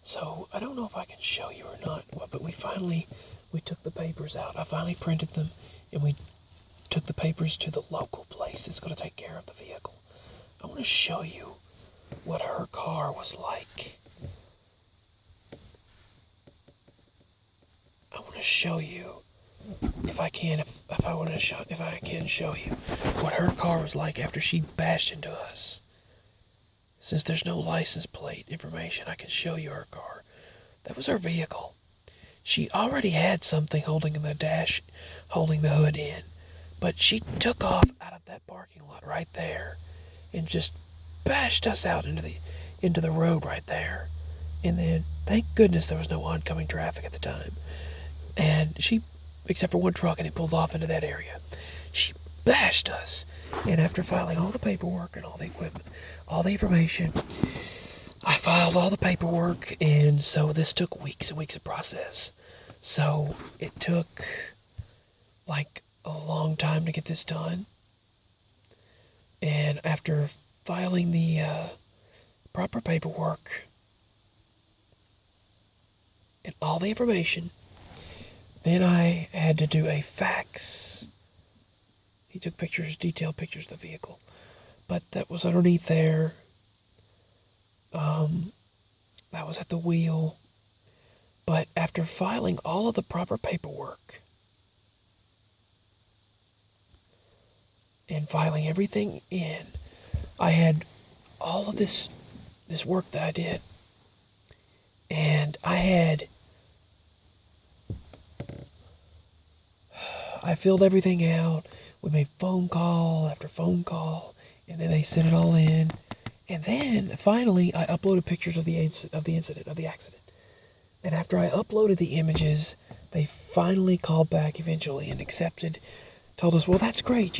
So I don't know if I can show you or not, but we took the papers out. I finally printed them, and we took the papers to the local place that's going to take care of the vehicle. I want to show you what her car was like. I want to show you, if I can show you what her car was like after she bashed into us. Since there's no license plate information, I can show you her car. That was her vehicle. She already had something holding the hood in, but she took off out of that parking lot right there and just bashed us out into the road right there. And then, thank goodness there was no oncoming traffic at the time. And she, except for one truck, and it pulled off into that area. She bashed us. And after filing all the paperwork and all the equipment, all the information, I filed all the paperwork, and so this took weeks and weeks of process. So it took like a long time to get this done. And after filing the proper paperwork and all the information, then I had to do a fax. He took pictures, detailed pictures of the vehicle. But that was underneath there. That was at the wheel. But after filing all of the proper paperwork and filing everything in, I had all of this work that I did. And I filled everything out. We made phone call after phone call, and then they sent it all in. And then finally, I uploaded pictures of the accident. And after I uploaded the images, they finally called back eventually and told us, well, that's great,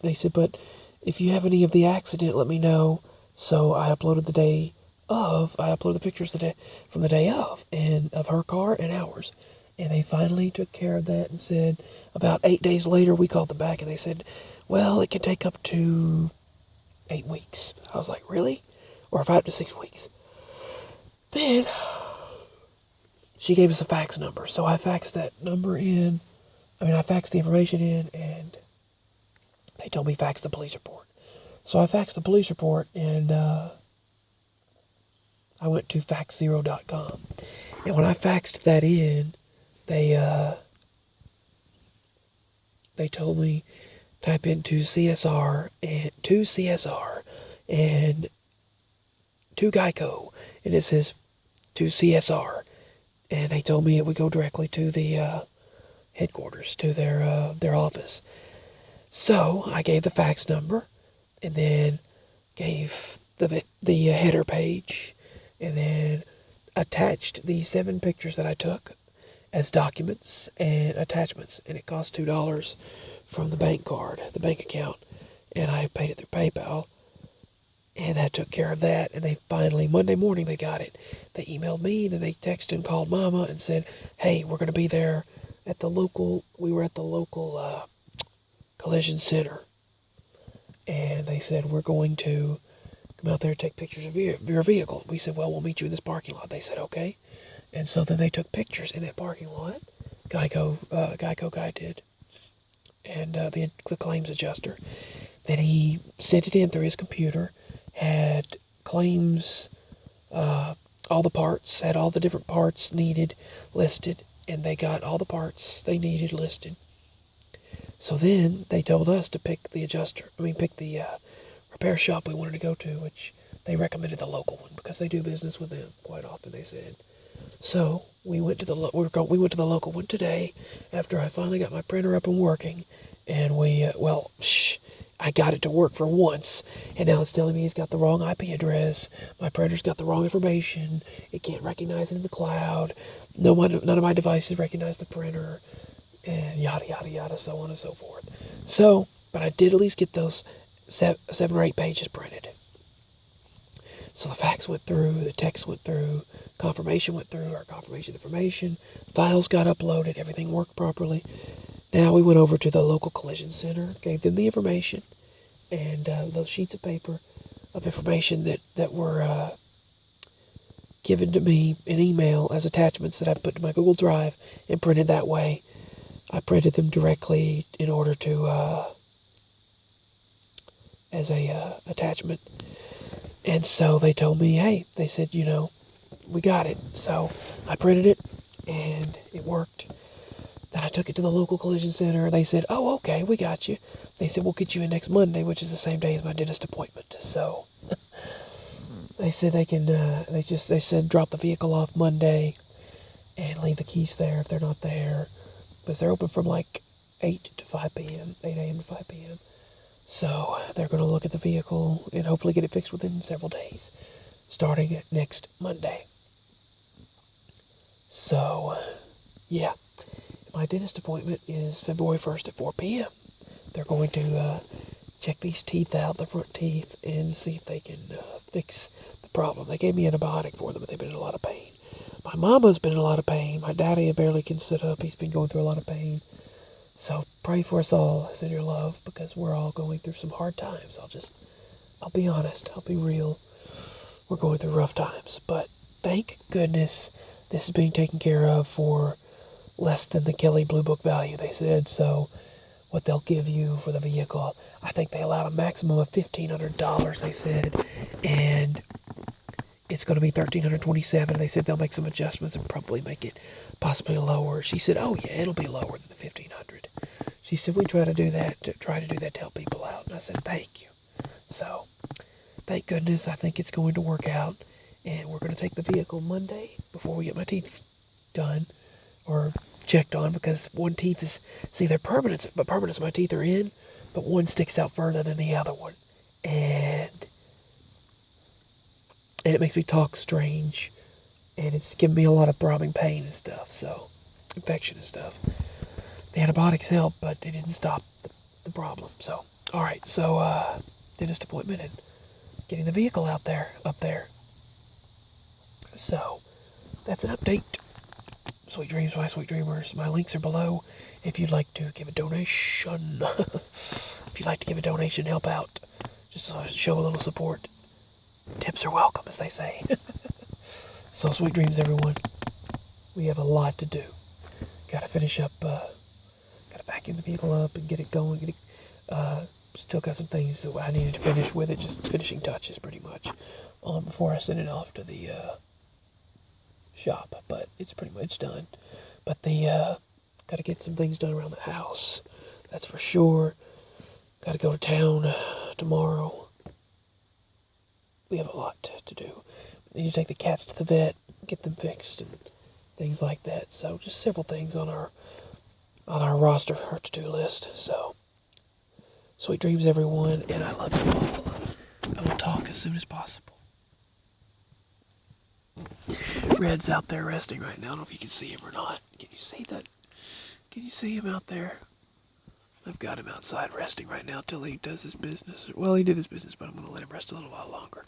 they said, but if you have any of the accident, let me know. So I uploaded the pictures from the day of, and of her car and ours. And they finally took care of that and said, about 8 days later, we called them back and they said, well, it can take up to 8 weeks. I was like, really? Or 5 to 6 weeks. Then she gave us a fax number. So I faxed that number in. I faxed the information in, and they told me fax the police report. So I faxed the police report, and I went to faxzero.com. And when I faxed that in, they told me type in to CSR and to Geico, and it says to CSR, and they told me it would go directly to the headquarters, to their office. So I gave the fax number, and then gave the header page, and then attached the 7 pictures that I took as documents and attachments, and it cost $2 from the bank account, and I paid it through PayPal, and that took care of that. And they finally, Monday morning, they got it. They emailed me, then they texted and called Mama and said, hey, we're going to be there at the local collision center, and they said, we're going to come out there and take pictures of your vehicle. We said, well, we'll meet you in this parking lot. They said, okay. And so then they took pictures in that parking lot. Geico guy did. And the claims adjuster. Then he sent it in through his computer, had claims, all the parts, had all the different parts needed listed, and they got all the parts they needed listed. So then they told us to pick the repair shop we wanted to go to, which they recommended the local one because they do business with them quite often, they said. So we went to the local one today after I finally got my printer up and working, and I got it to work for once, and now it's telling me it's got the wrong IP address. My printer's got the wrong information. It can't recognize it in the cloud. None of my devices recognize the printer, and yada, yada, yada, so on and so forth. So, but I did at least get those 7 or 8 pages printed. So the fax went through, the text went through, confirmation went through, our confirmation information, files got uploaded, everything worked properly. Now we went over to the local collision center, gave them the information, and those sheets of paper of information that were given to me in email as attachments that I put to my Google Drive and printed that way. I printed them directly in order to, as a attachment. And so they told me, hey, they said, we got it. So I printed it, and it worked. Then I took it to the local collision center. They said, oh, okay, we got you. They said, we'll get you in next Monday, which is the same day as my dentist appointment. So they said they said drop the vehicle off Monday and leave the keys there if they're not there. Because they're open from like 8 to 5 p.m., 8 a.m. to 5 p.m. So they're going to look at the vehicle and hopefully get it fixed within several days, starting next Monday. So, yeah. My dentist appointment is February 1st at 4 p.m. They're going to check these teeth out, the front teeth, and see if they can fix the problem. They gave me an antibiotic for them, but they've been in a lot of pain. My mama's been in a lot of pain. My daddy barely can sit up. He's been going through a lot of pain. So pray for us all, send your love, because we're all going through some hard times. I'll be honest. I'll be real. We're going through rough times. But thank goodness this is being taken care of for less than the Kelly Blue Book value, they said. So what they'll give you for the vehicle, I think they allowed a maximum of $1,500, they said. And it's going to be $1,327. They said they'll make some adjustments and probably make it possibly lower. She said, oh yeah, it'll be lower than the $1,500. She said, we try to do that to help people out. And I said, thank you. So, thank goodness, I think it's going to work out. And we're going to take the vehicle Monday before we get my teeth done or checked on, because one tooth is, see, they're permanent, but permanent, my teeth are in, but one sticks out further than the other one. And it makes me talk strange. And it's giving me a lot of throbbing pain and stuff, so, infection and stuff. The antibiotics help, but they didn't stop the problem. So, alright, so, dentist appointment and getting the vehicle up there. So, that's an update. Sweet dreams, my sweet dreamers. My links are below if you'd like to give a donation. If you'd like to give a donation, help out. Just show a little support. Tips are welcome, as they say. So, sweet dreams, everyone. We have a lot to do. Gotta finish up, gotta vacuum the vehicle up and get it going. Still got some things that I needed to finish with it, just finishing touches pretty much, before I send it off to the shop. But it's pretty much done. But gotta get some things done around the house. That's for sure. Gotta go to town tomorrow. We have a lot to do. We need to take the cats to the vet, get them fixed, and things like that. So just several things on our roster, our to-do list. So sweet dreams, everyone, and I love you all. I will talk as soon as possible. Red's out there resting right now. I don't know if you can see him or not. Can you see that? Can you see him out there? I've got him outside resting right now till he does his business. Well, he did his business, but I'm going to let him rest a little while longer.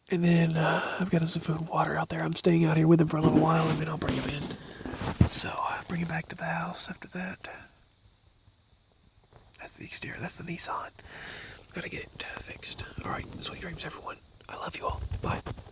And then I've got him some food and water out there. I'm staying out here with him for a little while, and then I'll bring him in. So I'll bring him back to the house after that. That's the exterior. That's the Nissan. Gotta get it fixed. All right, sweet dreams, everyone. I love you all. Bye.